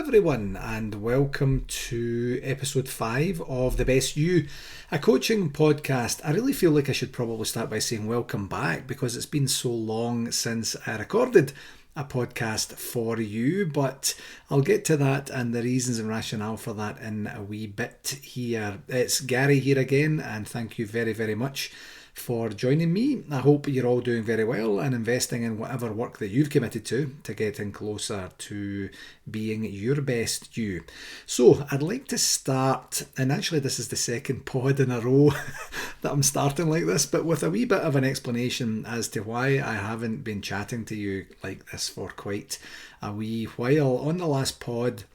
everyone, and welcome to episode 5 of The Best You, a coaching podcast. I really feel like I should probably start by saying welcome back because it's been so long since I recorded a podcast for you, but I'll get to that and the reasons and rationale for that in a wee bit here. It's Gary here again, and thank you very, very much for joining me. I hope you're all doing very well and investing in whatever work that you've committed to getting closer to being your best you. So I'd like to start, and actually this is the second pod in a row that I'm starting like this, but with a wee bit of an explanation as to why I haven't been chatting to you like this for quite a wee while. On the last pod,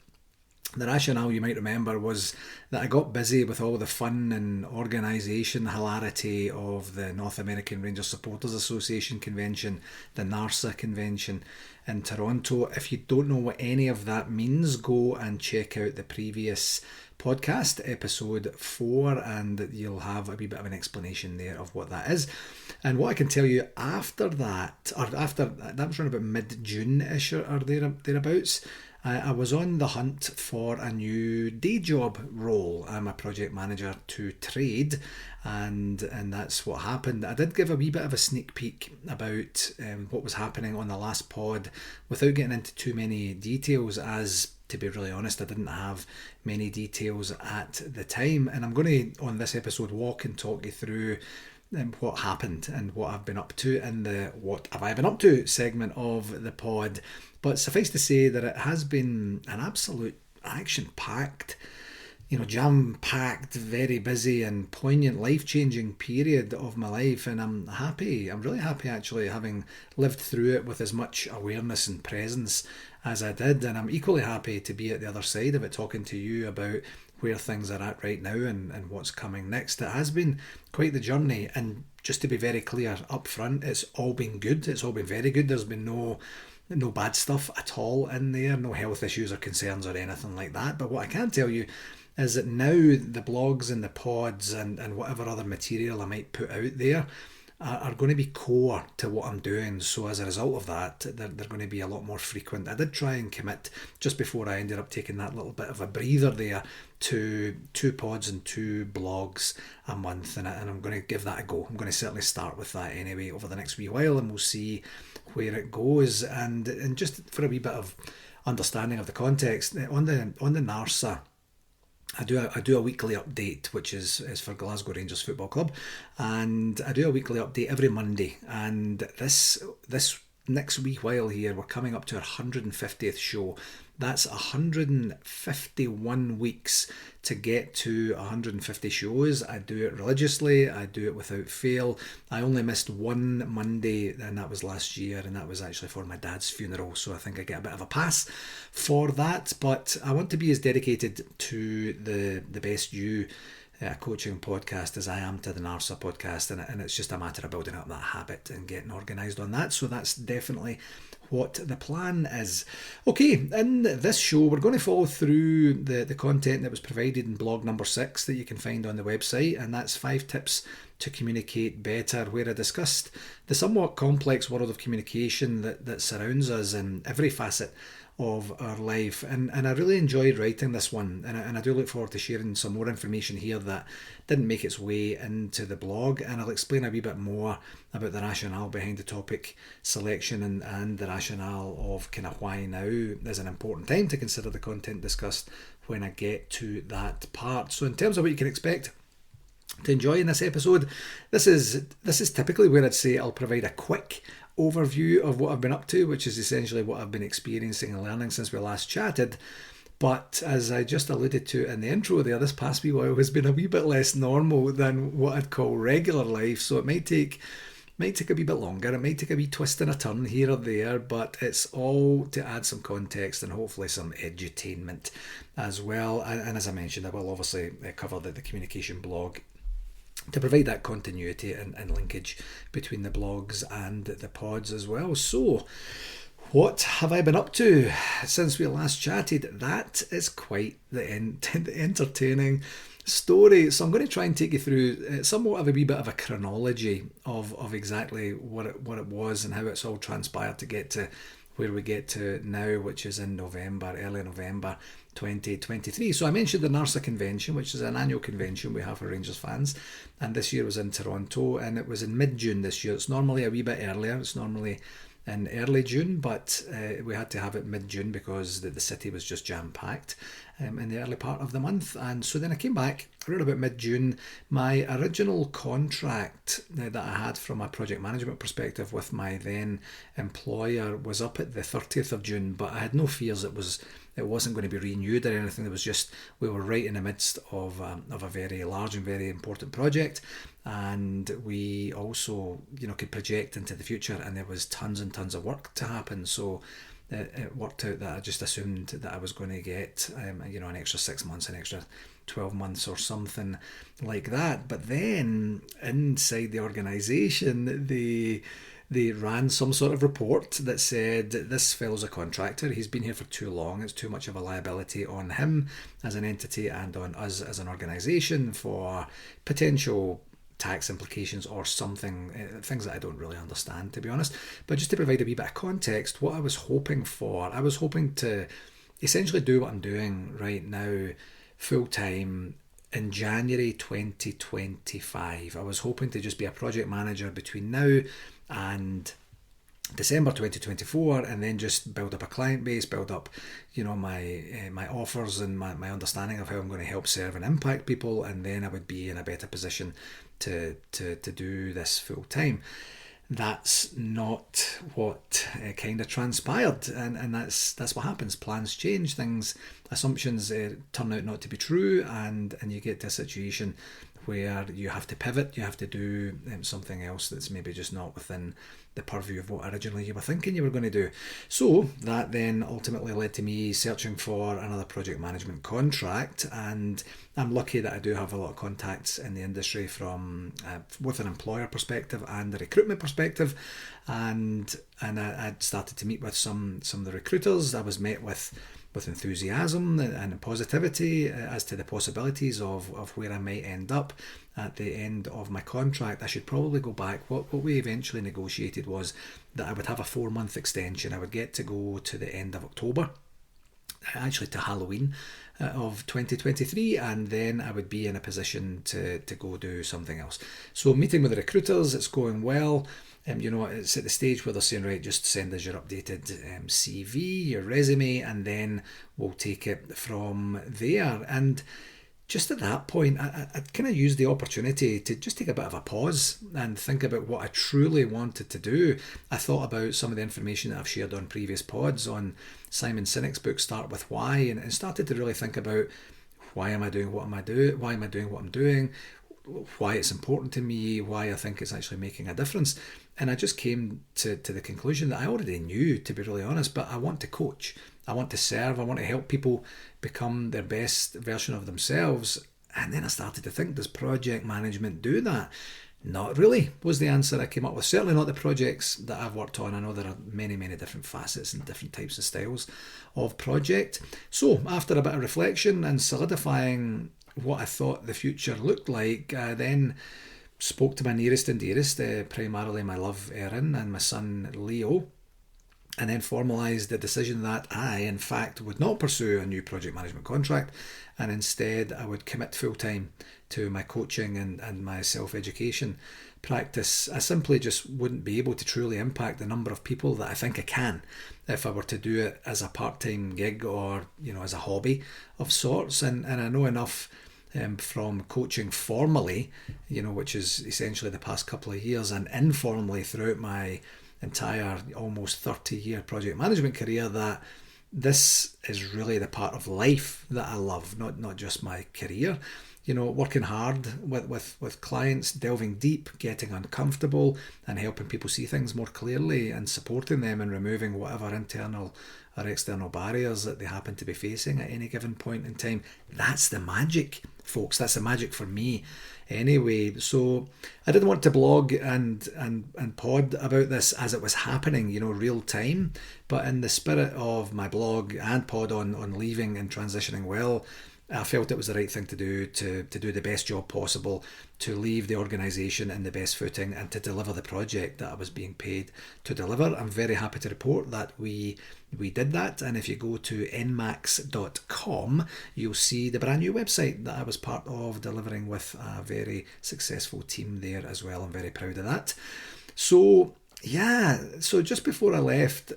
the rationale, you might remember, was that I got busy with all the fun and organisation hilarity of the North American Rangers Supporters Association convention, the NARSA convention in Toronto. If you don't know what any of that means, go and check out the previous podcast, episode 4, and you'll have a wee bit of an explanation there of what that is. And what I can tell you after that, that was around about mid-June-ish or thereabouts, I was on the hunt for a new day job role. I'm a project manager to trade, and that's what happened. I did give a wee bit of a sneak peek about what was happening on the last pod without getting into too many details, as to be really honest, I didn't have many details at the time. And I'm going to, on this episode, walk and talk you through what happened and what I've been up to in the What Have I Been Up To segment of the pod. But suffice to say that it has been an absolute action-packed, jam-packed, very busy and poignant, life-changing period of my life. And I'm really happy actually, having lived through it with as much awareness and presence as I did. And I'm equally happy to be at the other side of it, talking to you about where things are at right now and what's coming next. It has been quite the journey, and just to be very clear up front, it's all been good. It's all been very good. There's been no bad stuff at all in there, no health issues or concerns or anything like that. But what I can tell you is that now the blogs and the pods and whatever other material I might put out there are going to be core to what I'm doing. So as a result of that, they're going to be a lot more frequent. I did try and commit just before I ended up taking that little bit of a breather there to 2 pods and 2 blogs a month, and I'm going to give that a go. I'm going to certainly start with that anyway over the next wee while, and we'll see where it goes. And just for a wee bit of understanding of the context, on the NARSA, I do a weekly update, which is for Glasgow Rangers Football Club, and I do a weekly update every Monday. And this next wee while here, we're coming up to our 150th show. That's 151 weeks to get to 150 shows. I do it religiously. I do it without fail. I only missed one Monday, and that was last year, and that was actually for my dad's funeral. So I think I get a bit of a pass for that. But I want to be as dedicated to the Best You coaching podcast as I am to the NARSA podcast, and it's just a matter of building up that habit and getting organised on that. So that's definitely what the plan is. Okay, in this show we're going to follow through the content that was provided in blog number 6 that you can find on the website, and that's 5 tips to communicate better, where I discussed the somewhat complex world of communication that surrounds us in every facet of our life. And I really enjoyed writing this one, and I do look forward to sharing some more information here that didn't make its way into the blog, and I'll explain a wee bit more about the rationale behind the topic selection and the rationale of kind of why now is an important time to consider the content discussed when I get to that part. So in terms of what you can expect to enjoy in this episode, this is typically where I'd say I'll provide a quick overview of what I've been up to, which is essentially what I've been experiencing and learning since we last chatted. But as I just alluded to in the intro there, this past wee while has been a wee bit less normal than what I'd call regular life, so it might take a wee bit longer. It might take a wee twist and a turn here or there, but it's all to add some context and hopefully some edutainment as well. And as I mentioned, I will obviously cover the communication blog to provide that continuity and linkage between the blogs and the pods as well. So, what have I been up to since we last chatted? That is quite the entertaining story. So I'm going to try and take you through somewhat of a wee bit of a chronology of exactly what it was and how it's all transpired to get to where we get to now, which is in November, early November 2023. So I mentioned the NARSA convention, which is an annual convention we have for Rangers fans, and this year was in Toronto, and it was in mid-June this year. It's normally a wee bit earlier. It's normally in early June, but we had to have it mid-June because the city was just jam-packed in the early part of the month. And so then I came back around about mid-June. My original contract that I had from a project management perspective with my then employer was up at the 30th of June, but I had no fears it wasn't going to be renewed or anything. It was just, we were right in the midst of a very large and very important project, and we also, could project into the future, and there was tons and tons of work to happen. So it worked out that I just assumed that I was going to get, an extra 6 months, an extra 12 months or something like that. But then inside the organisation, they ran some sort of report that said this fellow's a contractor, he's been here for too long, it's too much of a liability on him as an entity and on us as an organisation for potential tax implications or something, things that I don't really understand, to be honest. But just to provide a wee bit of context, what I was hoping to essentially do what I'm doing right now full time in January 2025. I was hoping to just be a project manager between now and December 2024, and then just build up a client base, build up, my offers and my understanding of how I'm going to help serve and impact people, and then I would be in a better position to do this full time. That's not what kind of transpired, and that's what happens. Plans change, assumptions turn out not to be true, and you get to a situation where you have to pivot, you have to do something else that's maybe just not within the purview of what originally you were thinking you were going to do. So that then ultimately led to me searching for another project management contract, and I'm lucky that I do have a lot of contacts in the industry from with an employer perspective and a recruitment perspective, and I started to meet with some of the recruiters. I was met with enthusiasm and positivity as to the possibilities of where I might end up at the end of my contract. I should probably go back. What we eventually negotiated was that I would have a 4-month extension. I would get to go to the end of October, actually to Halloween of 2023, and then I would be in a position to go do something else. So meeting with the recruiters, it's going well. It's at the stage where they're saying, right, just send us your updated CV, your resume, and then we'll take it from there. And just at that point, I kind of used the opportunity to just take a bit of a pause and think about what I truly wanted to do. I thought about some of the information that I've shared on previous pods on Simon Sinek's book, Start With Why, and started to really think about why am I doing what I'm doing, why it's important to me, why I think it's actually making a difference. And I just came to the conclusion that I already knew, to be really honest, but I want to coach, I want to serve, I want to help people become their best version of themselves. And then I started to think, does project management do that? Not really, was the answer I came up with. Certainly not the projects that I've worked on. I know there are many, many different facets and different types of styles of project. So after a bit of reflection and solidifying what I thought the future looked like, I then spoke to my nearest and dearest, primarily my love Erin and my son Leo, and then formalised the decision that I, in fact, would not pursue a new project management contract, and instead I would commit full time to my coaching and my self-education practice. I simply just wouldn't be able to truly impact the number of people that I think I can if I were to do it as a part-time gig or as a hobby of sorts. And I know enough from coaching formally, which is essentially the past couple of years, and informally throughout my entire almost 30-year project management career, that this is really the part of life that I love, not just my career. Working hard with clients, delving deep, getting uncomfortable, and helping people see things more clearly, and supporting them and removing whatever internal or external barriers that they happen to be facing at any given point in time. That's the magic, folks. That's the magic for me anyway. So I didn't want to blog and pod about this as it was happening, real time. But in the spirit of my blog and pod on leaving and transitioning well, I felt it was the right thing to do, to do the best job possible, to leave the organisation in the best footing, and to deliver the project that I was being paid to deliver. I'm very happy to report that we did that, and if you go to nmax.com, you'll see the brand new website that I was part of delivering with a very successful team there as well. I'm very proud of that. So yeah, so just before I left,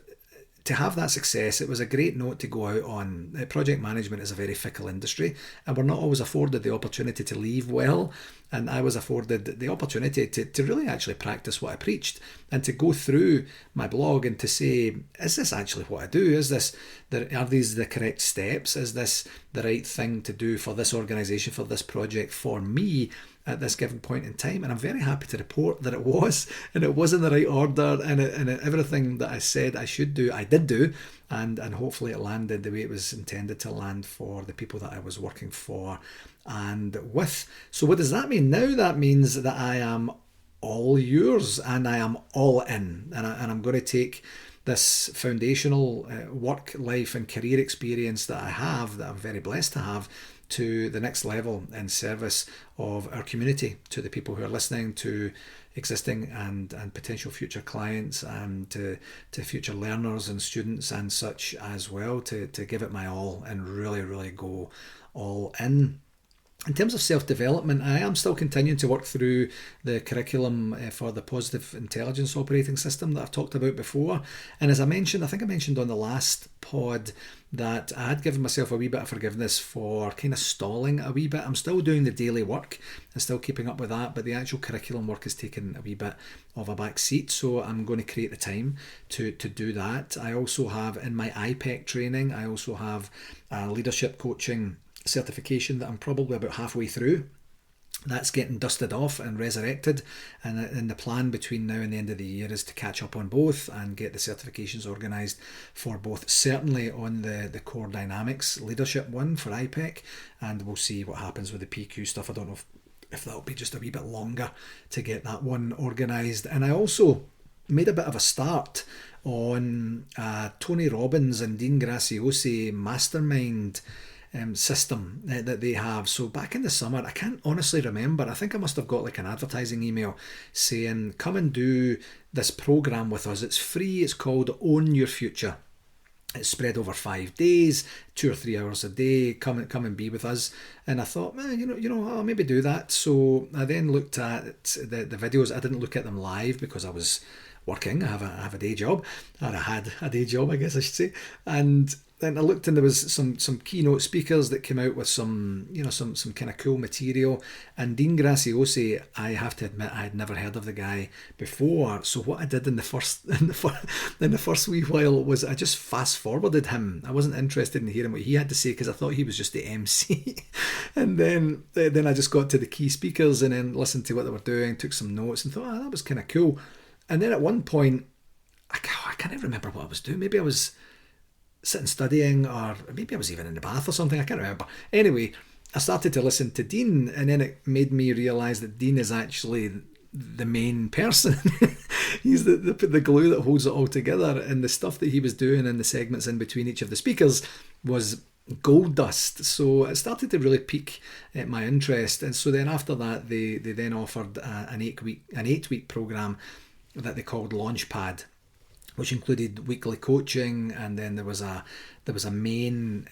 to have that success, it was a great note to go out on. Project management is a very fickle industry, and we're not always afforded the opportunity to leave well. And I was afforded the opportunity to really actually practice what I preached, and to go through my blog and to say, is this actually what I do? Are these the correct steps? Is this the right thing to do for this organisation, for this project, for me at this given point in time? And I'm very happy to report that it was, and it was in the right order, and everything that I said I should do, I did do, and hopefully it landed the way it was intended to land for the people that I was working for and with. So what does that mean? Now that means that I am all yours, and I am all in, and I'm going to take this foundational work, life and career experience that I have, that I'm very blessed to have, to the next level in service of our community, to the people who are listening, to existing and potential future clients, and to future learners and students and such as well, to give it my all and really, really go all in. In terms of self-development, I am still continuing to work through the curriculum for the Positive Intelligence Operating System that I've talked about before. And as I mentioned, I think I mentioned on the last pod that I had given myself a wee bit of forgiveness for kind of stalling a wee bit. I'm still doing the daily work and still keeping up with that, but the actual curriculum work is taking a wee bit of a back seat. So I'm going to create the time to do that. I also have in my IPEC training, I also have leadership coaching certification that I'm probably about halfway through. That's getting dusted off and resurrected, and the plan between now and the end of the year is to catch up on both and get the certifications organised for both, certainly on the core dynamics leadership one for IPEC, and we'll see what happens with the PQ stuff. I don't know if that'll be just a wee bit longer to get that one organised. And I also made a bit of a start on Tony Robbins and Dean Graziosi mastermind system that they have. So back in the summer, I can't honestly remember, I think I must have got like an advertising email saying, come and do this program with us. It's free. It's called Own Your Future. It's spread over 5 days, 2 or 3 hours a day. Come and be with us. And I thought, man, you know, I'll maybe do that. So I then looked at the videos. I didn't look at them live because I was working. I have a day job, or I had a day job, I guess I should say. And then I looked, and there was some keynote speakers that came out with some kind of cool material. And Dean Graziosi, I have to admit, I had never heard of the guy before. So what I did in the first wee while was I just fast forwarded him. I wasn't interested in hearing what he had to say because I thought he was just the MC. And then I just got to the key speakers and then listened to what they were doing, took some notes, and thought, that was kind of cool. And then at one point, I can't remember what I was doing. Maybe I was sitting studying, or maybe I was even in the bath or something. I can't remember. Anyway, I started to listen to Dean, and then it made me realise that Dean is actually the main person. He's the glue that holds it all together, and the stuff that he was doing in the segments in between each of the speakers was gold dust. So it started to really pique my interest. And so then after that, they then offered an 8-week program that they called Launchpad, which included weekly coaching, and then there was a main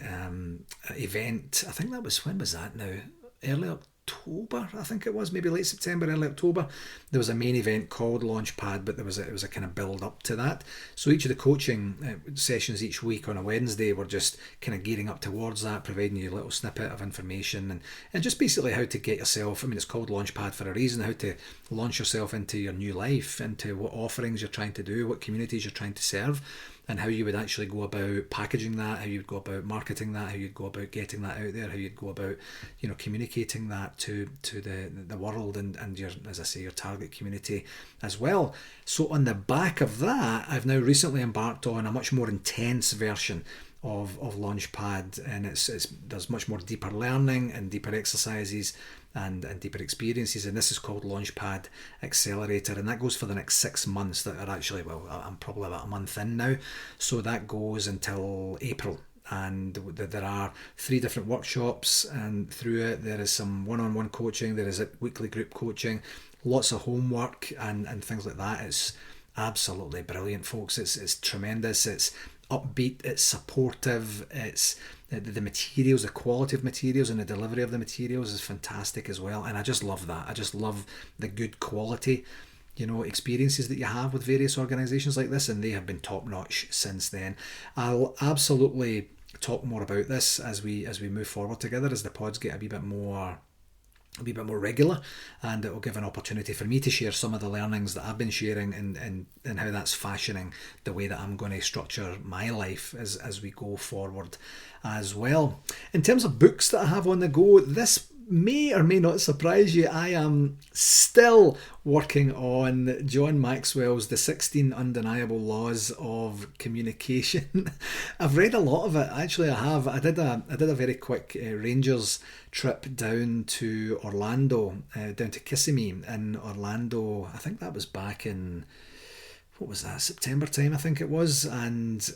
event. I think that was, when was that now? Early October, I think it was, maybe late September, early October. There was a main event called Launchpad, but it was a kind of build up to that. So each of the coaching sessions each week on a Wednesday were just kind of gearing up towards that, providing you a little snippet of information and just basically how to get yourself, I mean, it's called Launchpad for a reason, how to launch yourself into your new life, into what offerings you're trying to do, what communities you're trying to serve, and how you would actually go about packaging that, how you'd go about marketing that, how you'd go about getting that out there, how you'd go about, communicating that to the world and your, as I say, your target community as well. So on the back of that, I've now recently embarked on a much more intense version of Launchpad, and there's much more deeper learning and deeper exercises and deeper experiences, and this is called Launchpad Accelerator, and that goes for the next 6 months that are actually, well, I'm probably about a month in now, so that goes until April and there are 3 different workshops, and through it there is some one-on-one coaching, there is a weekly group coaching, lots of homework and things like that. It's absolutely brilliant, folks. It's tremendous. It's upbeat, it's supportive, it's the materials, the quality of materials and the delivery of the materials is fantastic as well. And I just love that. I just love the good quality, experiences that you have with various organisations like this, and they have been top notch since then. I'll absolutely talk more about this as we move forward together, as the pods get a wee bit more regular, and it will give an opportunity for me to share some of the learnings that I've been sharing and how that's fashioning the way that I'm going to structure my life as we go forward as well. In terms of books that I have on the go, this may or may not surprise you. I am still working on John Maxwell's The 16 Undeniable Laws of Communication. I've read a lot of it, actually. I have. I did a very quick Rangers trip down to Orlando, down to Kissimmee in Orlando. I think that was back in, what was that, September time, I think it was, and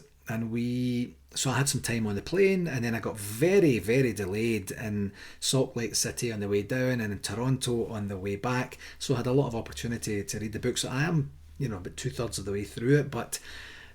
so I had some time on the plane, and then I got very, very delayed in Salt Lake City on the way down and in Toronto on the way back. So I had a lot of opportunity to read the book. So I am, about 2/3 of the way through it, but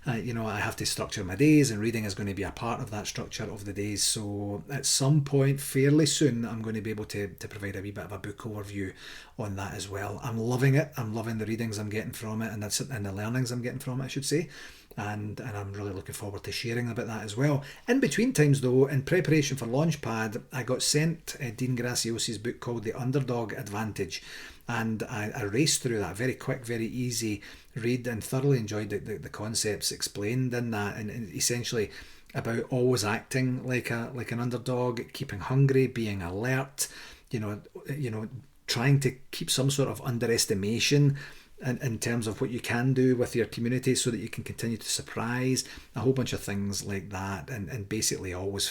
I have to structure my days, and reading is going to be a part of that structure of the days. So at some point fairly soon, I'm going to be able to provide a wee bit of a book overview on that as well. I'm loving it. I'm loving the readings I'm getting from it, and the learnings I'm getting from it, I should say. And I'm really looking forward to sharing about that as well. In between times, though, in preparation for Launchpad, I got sent Dean Graciosi's book called The Underdog Advantage, and I raced through that. Very quick, very easy read, and thoroughly enjoyed the concepts explained in that, and essentially about always acting like an underdog, keeping hungry, being alert, trying to keep some sort of underestimation in terms of what you can do with your community so that you can continue to surprise, a whole bunch of things like that, and basically always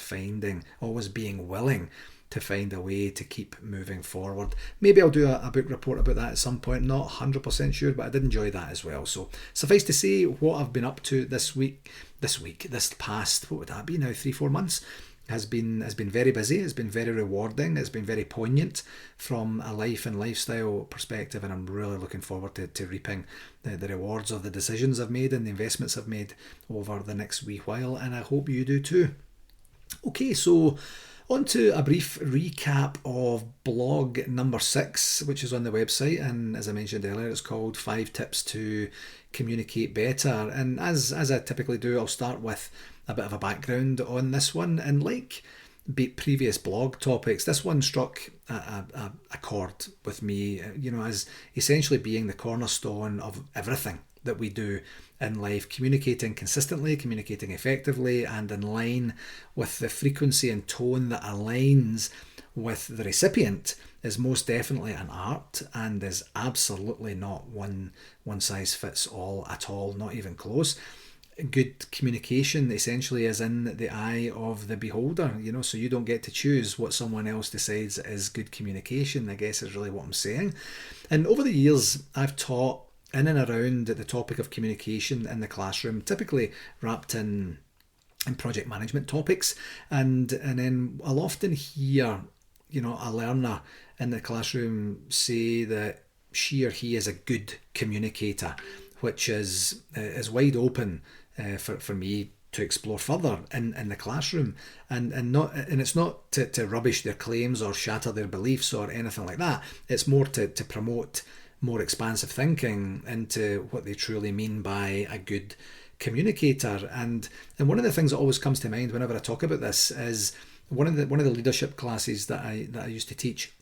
being willing to find a way to keep moving forward. Maybe I'll do a book report about that at some point, not 100% sure, but I did enjoy that as well. So suffice to say, what I've been up to this past, what would that be now, 3-4 months, has been very busy. It's been very rewarding. It's been very poignant from a life and lifestyle perspective, and I'm really looking forward to reaping the rewards of the decisions I've made and the investments I've made over the next wee while, and I hope you do too. Okay, so on to a brief recap of blog number 6, which is on the website, and as I mentioned earlier, it's called 5 Tips to Communicate Better. And as I typically do, I'll start with a bit of a background on this one, and like previous blog topics, this one struck a chord with me, as essentially being the cornerstone of everything that we do in life. Communicating consistently, communicating effectively, and in line with the frequency and tone that aligns with the recipient is most definitely an art, and is absolutely not one size fits all at all, not even close. Good communication essentially is in the eye of the beholder, so you don't get to choose what someone else decides is good communication, I guess is really what I'm saying. And over the years, I've taught in and around the topic of communication in the classroom, typically wrapped in project management topics, and then I'll often hear a learner in the classroom say that she or he is a good communicator, which is wide open for me to explore further in the classroom, and it's not to rubbish their claims or shatter their beliefs or anything like that. It's more to promote more expansive thinking into what they truly mean by a good communicator. And one of the things that always comes to mind whenever I talk about this is one of the leadership classes that I used to teach.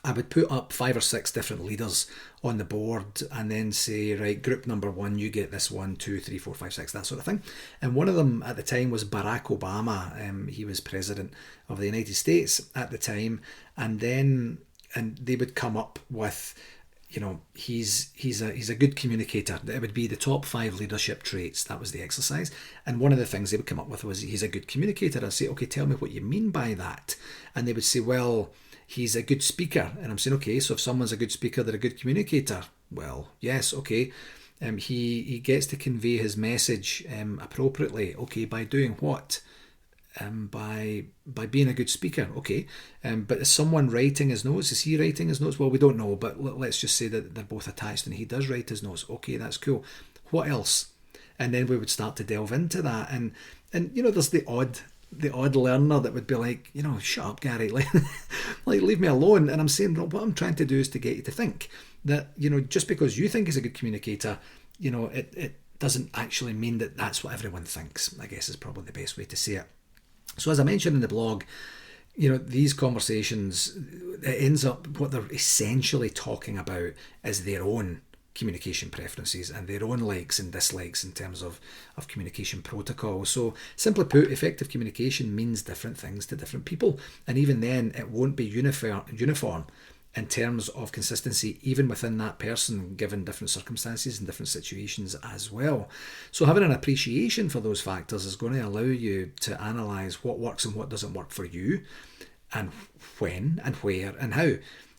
I would put up 5 or 6 different leaders on the board and then say, right, group number 1, you get this 1, 2, 3, 4, 5, 6, that sort of thing. And one of them at the time was Barack Obama. He was president of the United States at the time. And they would come up with, he's a good communicator. It would be the top 5 leadership traits. That was the exercise. And one of the things they would come up with was, he's a good communicator. I'd say, okay, tell me what you mean by that. And they would say, well, he's a good speaker. And I'm saying, okay, so if someone's a good speaker, they're a good communicator. Well, yes, okay. He gets to convey his message appropriately. Okay, by doing what? by being a good speaker. Okay, but is someone writing his notes? Is he writing his notes? Well, we don't know, but let's just say that they're both attached and he does write his notes. Okay, that's cool. What else? And then we would start to delve into that, and there's the odd learner that would be like, shut up, Gary, like leave me alone. And I'm saying, well, what I'm trying to do is to get you to think that, just because you think he's a good communicator, it doesn't actually mean that that's what everyone thinks, I guess is probably the best way to say it. So as I mentioned in the blog, these conversations, it ends up, what they're essentially talking about is their own communication preferences and their own likes and dislikes in terms of communication protocol. So simply put, effective communication means different things to different people. And even then, it won't be uniform in terms of consistency, even within that person, given different circumstances and different situations as well. So having an appreciation for those factors is going to allow you to analyse what works and what doesn't work for you, and when and where and how.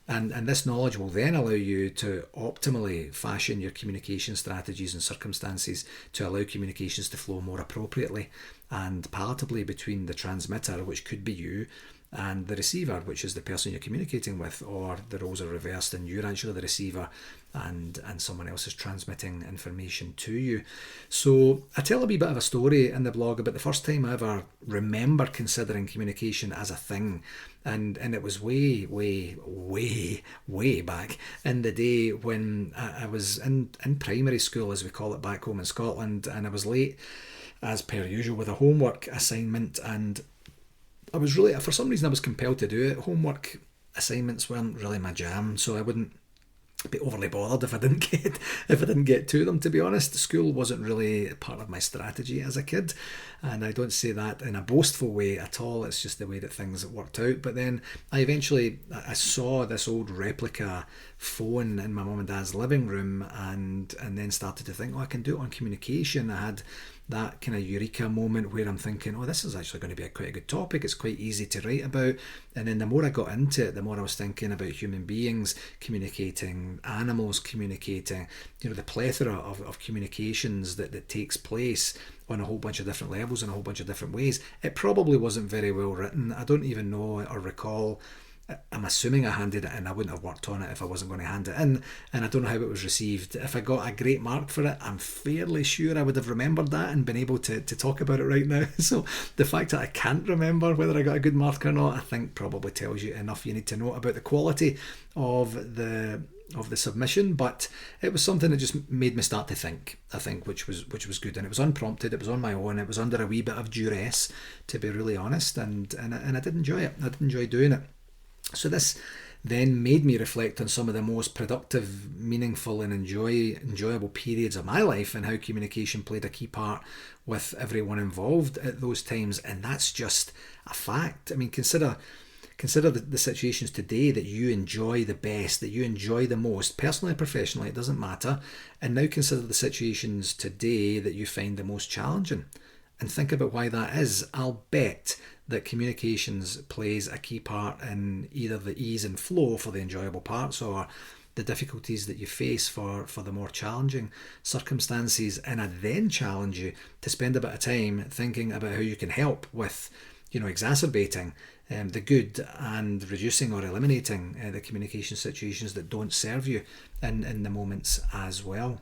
And this knowledge will then allow you to optimally fashion your communication strategies and circumstances to allow communications to flow more appropriately and palatably between the transmitter, which could be you, and the receiver, which is the person you're communicating with, or the roles are reversed and you're actually the receiver and someone else is transmitting information to you. So I tell a wee bit of a story in the blog about the first time I ever remember considering communication as a thing. And it was way back in the day when I was in primary school, as we call it back home in Scotland, and I was late, as per usual, with a homework assignment, and I was really, for some reason I was compelled to do it. Homework assignments weren't really my jam, so I wouldn't be overly bothered if I didn't get to them, to be honest. School wasn't really part of my strategy as a kid, and I don't say that in a boastful way at all. It's just the way that things worked out. But then I saw this old replica phone in my mum and dad's living room, and then started to think, I can do it on communication. I had that kind of eureka moment where I'm thinking, this is actually going to be quite a good topic. It's quite easy to write about. And then the more I got into it, the more I was thinking about human beings communicating, animals communicating, the plethora of communications that takes place on a whole bunch of different levels in a whole bunch of different ways. It probably wasn't very well written. I don't even know or recall. I'm assuming I handed it in. I wouldn't have worked on it if I wasn't going to hand it in, and I don't know how it was received. If I got a great mark for it, I'm fairly sure I would have remembered that and been able to talk about it right now. So the fact that I can't remember whether I got a good mark or not, I think probably tells you enough you need to know about the quality of the submission. But it was something that just made me start to think, I think, which was good, and it was unprompted. It was on my own. It was under a wee bit of duress, to be really honest, and I did enjoy it. I did enjoy doing it. So this then made me reflect on some of the most productive, meaningful and enjoyable periods of my life, and how communication played a key part with everyone involved at those times. And that's just a fact. I mean, consider the situations today that you enjoy the best, that you enjoy the most, personally and professionally, it doesn't matter. And now consider the situations today that you find the most challenging, and think about why that is. I'll bet that communications plays a key part in either the ease and flow for the enjoyable parts, or the difficulties that you face for the more challenging circumstances. And I then challenge you to spend a bit of time thinking about how you can help with, exacerbating the good and reducing or eliminating the communication situations that don't serve you in the moments as well.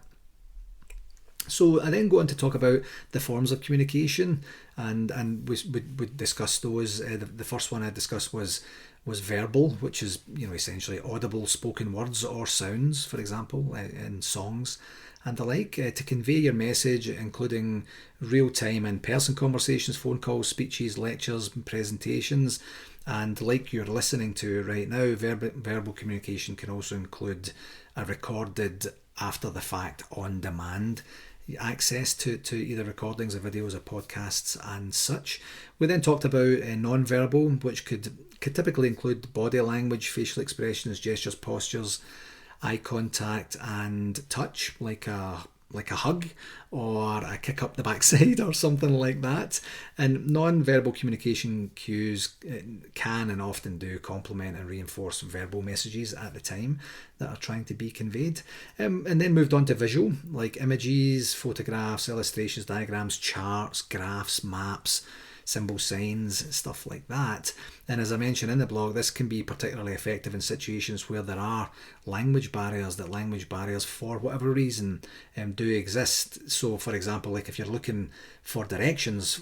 So I then go on to talk about the forms of communication, and we discussed those. The first one I discussed was verbal, which is essentially audible spoken words or sounds, for example, in songs and the like, to convey your message, including real-time in-person conversations, phone calls, speeches, lectures, presentations. And like you're listening to right now, verbal communication can also include a recorded after-the-fact, on-demand access to either recordings or videos or podcasts and such. We then talked about non-verbal, which could typically include body language, facial expressions, gestures, postures, eye contact and touch, like a hug or a kick up the backside or something like that. And non-verbal communication cues can and often do complement and reinforce verbal messages at the time that are trying to be conveyed. And then moved on to visual, like images, photographs, illustrations, diagrams, charts, graphs, maps, symbol signs, stuff like that. And as I mentioned in the blog, this can be particularly effective in situations where there are language barriers, for whatever reason do exist. So for example, like if you're looking for directions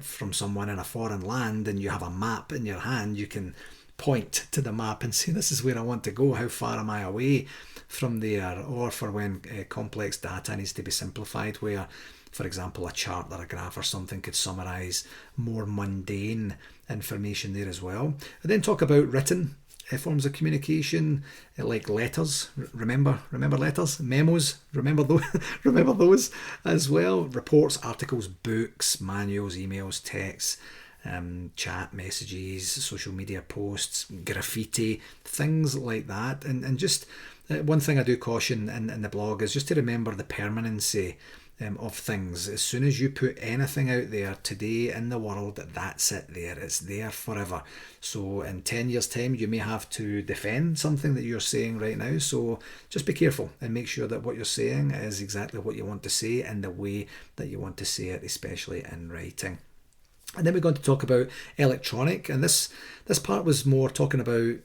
from someone in a foreign land and you have a map in your hand, you can point to the map and say, this is where I want to go, how far am I away from there? Or for when complex data needs to be simplified, where for example a chart or a graph or something could summarise more mundane information there as well. And then talk about written forms of communication, like letters. Remember letters, memos. Remember those. Remember those as well. Reports, articles, books, manuals, emails, texts, chat messages, social media posts, graffiti, things like that. And just one thing I do caution in the blog is just to remember the permanency of things. As soon as you put anything out there today in the world, that's it there. It's there forever. So in 10 years' time, you may have to defend something that you're saying right now. So just be careful and make sure that what you're saying is exactly what you want to say in the way that you want to say it, especially in writing. And then we're going to talk about electronic, and this part was more talking about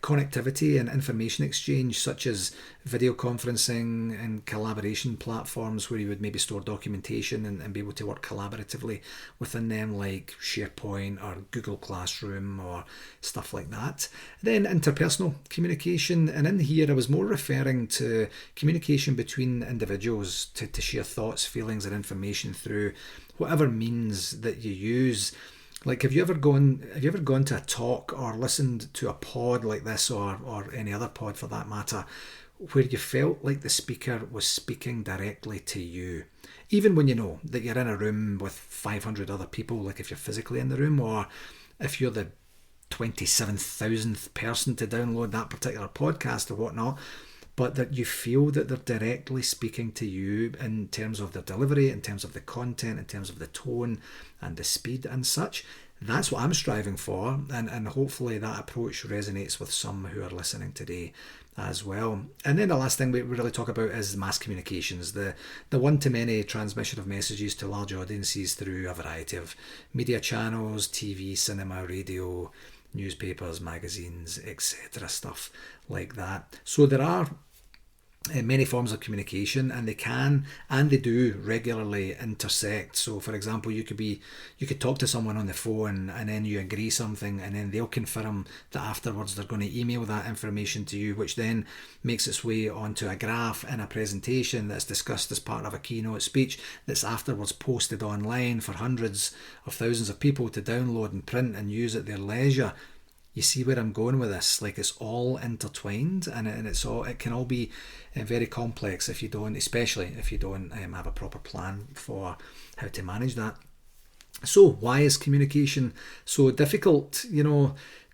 connectivity and information exchange, such as video conferencing and collaboration platforms where you would maybe store documentation and be able to work collaboratively within them, like SharePoint or Google Classroom or stuff like that. Then interpersonal communication, and in here I was more referring to communication between individuals to share thoughts, feelings and information through whatever means that you use. Like, have you ever gone to a talk or listened to a pod like this, or any other pod for that matter, where you felt like the speaker was speaking directly to you? Even when you know that you're in a room with 500 other people, like if you're physically in the room, or if you're the 27,000th person to download that particular podcast or whatnot, but that you feel that they're directly speaking to you in terms of their delivery, in terms of the content, in terms of the tone and the speed and such. That's what I'm striving for, and hopefully that approach resonates with some who are listening today as well. And then the last thing we really talk about is mass communications, the one-to-many transmission of messages to large audiences through a variety of media channels, TV, cinema, radio, newspapers, magazines, etc., stuff like that. So there are many forms of communication, and they can and they do regularly intersect. So for example, you could talk to someone on the phone and then you agree something, and then they'll confirm that afterwards they're going to email that information to you, which then makes its way onto a graph in a presentation that's discussed as part of a keynote speech that's afterwards posted online for hundreds of thousands of people to download and print and use at their leisure. You see where I'm going with this? Like, it's all intertwined, and it can all be very complex especially if you don't have a proper plan for how to manage that. So why is communication so difficult?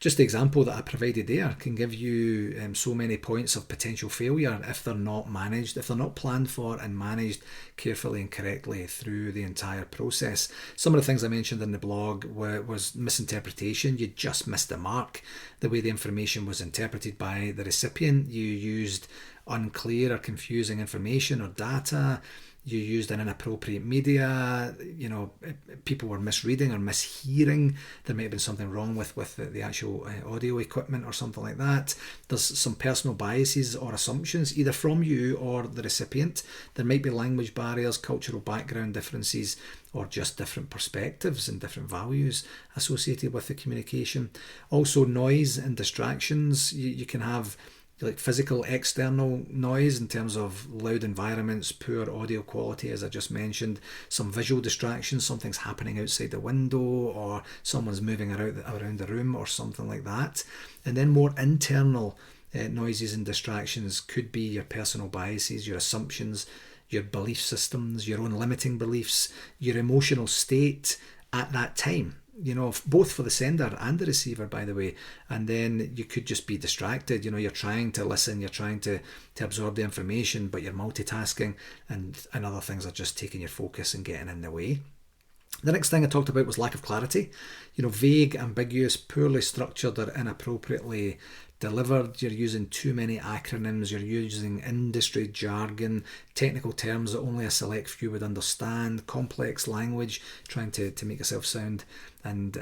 Just the example that I provided there can give you so many points of potential failure if they're not managed, if they're not planned for and managed carefully and correctly through the entire process. Some of the things I mentioned in the blog was misinterpretation. You just missed the mark. The way the information was interpreted by the recipient, you used unclear or confusing information or data. You used an inappropriate media, people were misreading or mishearing. There may have been something wrong with the actual audio equipment or something like that. There's some personal biases or assumptions, either from you or the recipient. There might be language barriers, cultural background differences, or just different perspectives and different values associated with the communication. Also, noise and distractions. You can have like physical external noise in terms of loud environments, poor audio quality, as I just mentioned, some visual distractions, something's happening outside the window, or someone's moving around the room or something like that. And then more internal noises and distractions could be your personal biases, your assumptions, your belief systems, your own limiting beliefs, your emotional state at that time. Both for the sender and the receiver, by the way. And then you could just be distracted. You're trying to listen, you're trying to absorb the information, but you're multitasking, and other things are just taking your focus and getting in the way. The next thing I talked about was lack of clarity. Vague, ambiguous, poorly structured or inappropriately delivered, you're using too many acronyms, you're using industry jargon, technical terms that only a select few would understand, complex language, trying to make yourself sound and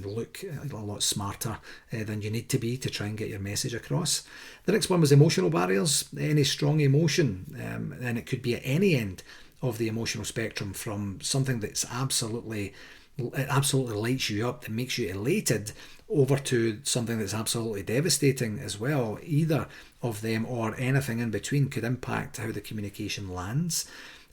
look a lot smarter than you need to be to try and get your message across. The next one was emotional barriers. Any strong emotion, and it could be at any end of the emotional spectrum, from something that's absolutely lights you up, that makes you elated, over to something that's absolutely devastating as well. Either of them or anything in between could impact how the communication lands.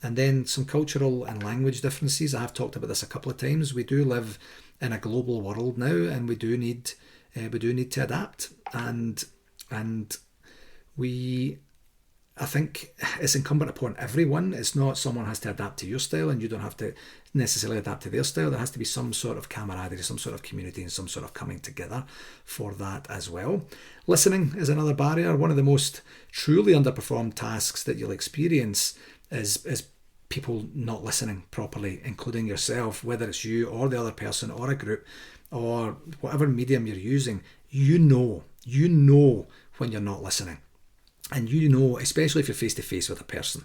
And then some cultural and language differences. I have talked about this a couple of times. We do live in a global world now, and we do need to adapt. And I think it's incumbent upon everyone. It's not someone has to adapt to your style and you don't have to necessarily adapt to their style. There has to be some sort of camaraderie, some sort of community, and some sort of coming together for that as well. Listening is another barrier. One of the most truly underperformed tasks that you'll experience is people not listening properly, including yourself, whether it's you or the other person or a group or whatever medium you're using. You know when you're not listening. And you know, especially if you're face to face with a person,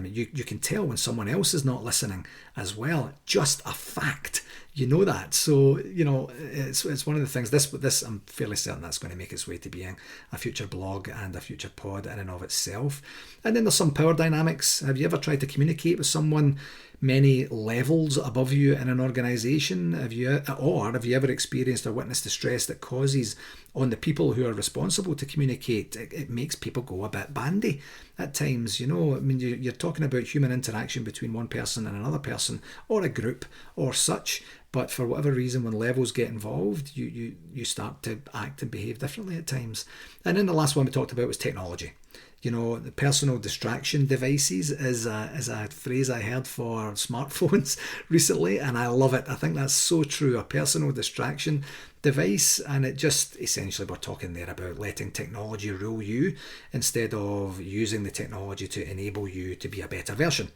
you can tell when someone else is not listening as well. Just a fact, you know that. So it's one of the things. This I'm fairly certain that's going to make its way to being a future blog and a future pod in and of itself. And then there's some power dynamics. Have you ever tried to communicate with someone many levels above you in an organisation? Have you ever experienced or witnessed the stress that causes on the people who are responsible to communicate? It makes people go a bit bandy at times. You're talking about human interaction between one person and another person, or a group or such, but for whatever reason, when levels get involved, you start to act and behave differently at times. And then the last one we talked about was technology. The personal distraction devices is a phrase I heard for smartphones recently, and I love it. I think that's so true. A personal distraction device, and it just essentially, we're talking there about letting technology rule you instead of using the technology to enable you to be a better version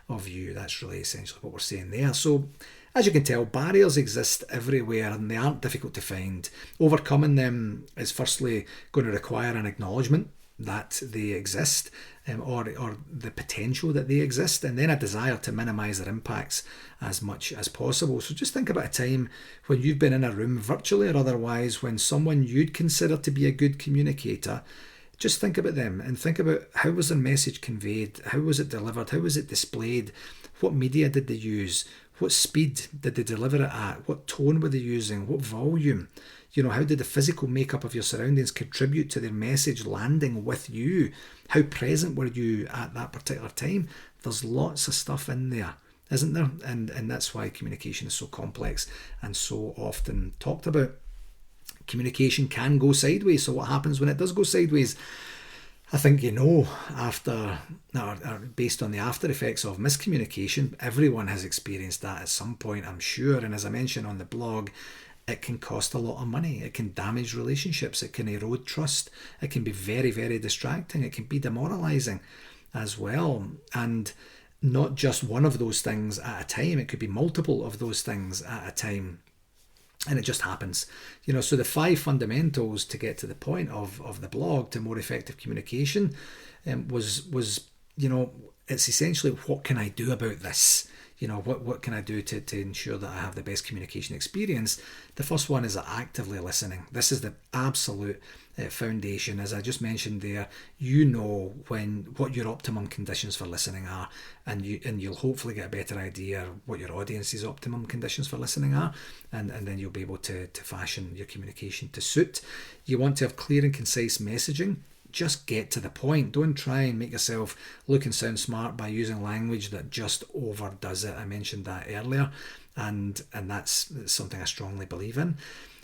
of you. That's really essentially what we're saying there. So as you can tell, barriers exist everywhere and they aren't difficult to find. Overcoming them is firstly going to require an acknowledgement that they exist, or the potential that they exist, and then a desire to minimise their impacts as much as possible. So just think about a time when you've been in a room, virtually or otherwise, when someone you'd consider to be a good communicator, just think about them and think about how was their message conveyed, how was it delivered, how was it displayed, what media did they use, what speed did they deliver it at, what tone were they using, what volume. How did the physical makeup of your surroundings contribute to their message landing with you? How present were you at that particular time? There's lots of stuff in there, isn't there? And that's why communication is so complex and so often talked about. Communication can go sideways. So what happens when it does go sideways? I think based on the after effects of miscommunication, everyone has experienced that at some point, I'm sure. And as I mentioned on the blog, it can cost a lot of money. It can damage relationships. It can erode trust. It can be very, very distracting. It can be demoralizing as well. And not just one of those things at a time. It could be multiple of those things at a time. And it just happens. So the 5 fundamentals to get to the point of the blog to more effective communication was it's essentially, what can I do about this? What can I do to ensure that I have the best communication experience? The first one is actively listening. This is the absolute foundation. As I just mentioned there, what your optimum conditions for listening are, and you'll hopefully get a better idea what your audience's optimum conditions for listening are, and then you'll be able to fashion your communication to suit. You want to have clear and concise messaging. Just get to the point. Don't try and make yourself look and sound smart by using language that just overdoes it. I mentioned that earlier, and that's something I strongly believe in.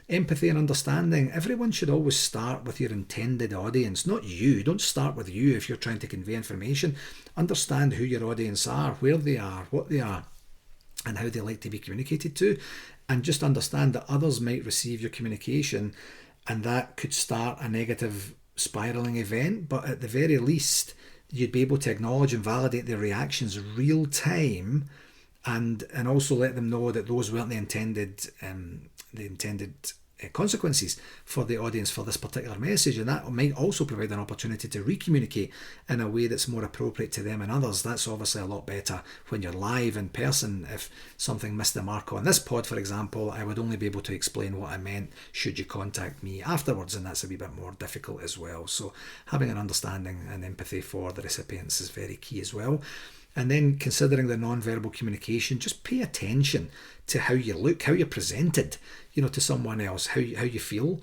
Empathy and understanding. Everyone should always start with your intended audience, not you. Don't start with you if you're trying to convey information. Understand who your audience are, where they are, what they are, and how they like to be communicated to. And just understand that others might receive your communication, and that could start a negative spiraling event, but at the very least you'd be able to acknowledge and validate their reactions real time, and also let them know that those weren't the intended consequences for the audience for this particular message, and that might also provide an opportunity to re-communicate in a way that's more appropriate to them and others. That's obviously a lot better when you're live in person. If something missed the mark on this pod, for example, I would only be able to explain what I meant should you contact me afterwards, and that's a wee bit more difficult as well. So having an understanding and empathy for the recipients is very key as well. And then considering the non-verbal communication, just pay attention to how you look, how you're presented, to someone else, how you feel,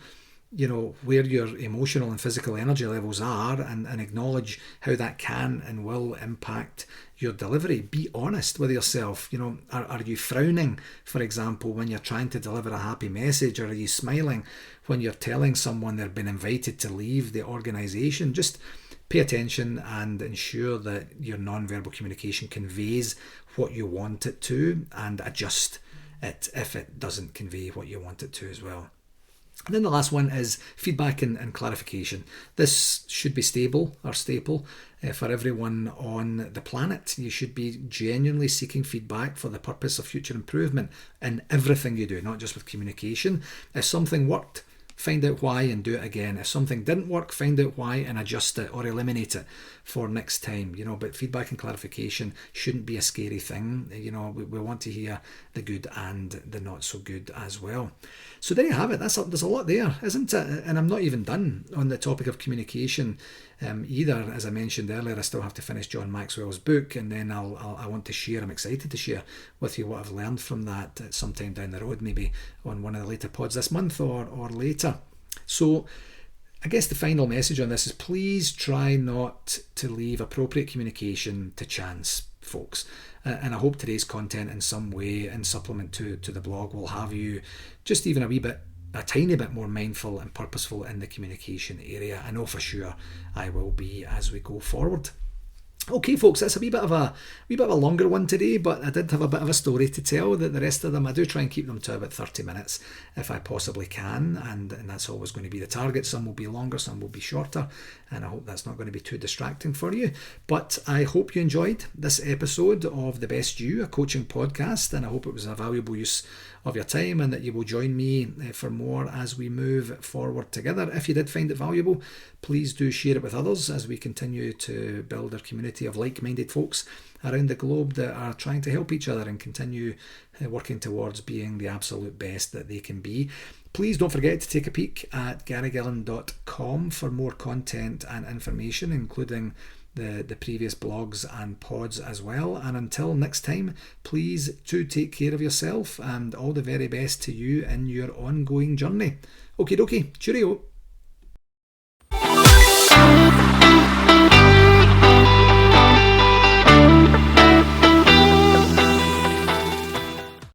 where your emotional and physical energy levels are, and acknowledge how that can and will impact your delivery. Be honest with yourself. Are you frowning, for example, when you're trying to deliver a happy message, or are you smiling when you're telling someone they've been invited to leave the organisation? Just pay attention and ensure that your non-verbal communication conveys what you want it to, and adjust it if it doesn't convey what you want it to as well. And then the last one is feedback and clarification. This should be staple for everyone on the planet. You should be genuinely seeking feedback for the purpose of future improvement in everything you do, not just with communication. If something worked, find out why and do it again. If something didn't work, find out why and adjust it or eliminate it for next time. But feedback and clarification shouldn't be a scary thing. We want to hear the good and the not so good as well. So there you have it. There's a lot there, isn't it? And I'm not even done on the topic of communication either. As I mentioned earlier, I still have to finish John Maxwell's book, and then I want to share. I'm excited to share with you what I've learned from that at some time down the road, maybe on one of the later pods this month or later. So I guess the final message on this is, please try not to leave appropriate communication to chance, folks. And I hope today's content in some way, in supplement to the blog, will have you just even a tiny bit more mindful and purposeful in the communication area. I know for sure I will be as we go forward. Okay, folks, that's a wee bit of a longer one today, but I did have a bit of a story to tell. That the rest of them, I do try and keep them to about 30 minutes if I possibly can, and that's always going to be the target. Some will be longer, some will be shorter, and I hope that's not going to be too distracting for you. But I hope you enjoyed this episode of The Best You, a coaching podcast, and I hope it was a valuable use of your time, and that you will join me for more as we move forward together. If you did find it valuable, please do share it with others as we continue to build our community of like-minded folks around the globe that are trying to help each other and continue working towards being the absolute best that they can be. Please don't forget to take a peek at garygillen.com for more content and information, including the previous blogs and pods as well. And until next time, please do take care of yourself, and all the very best to you in your ongoing journey. Okie dokie, cheerio.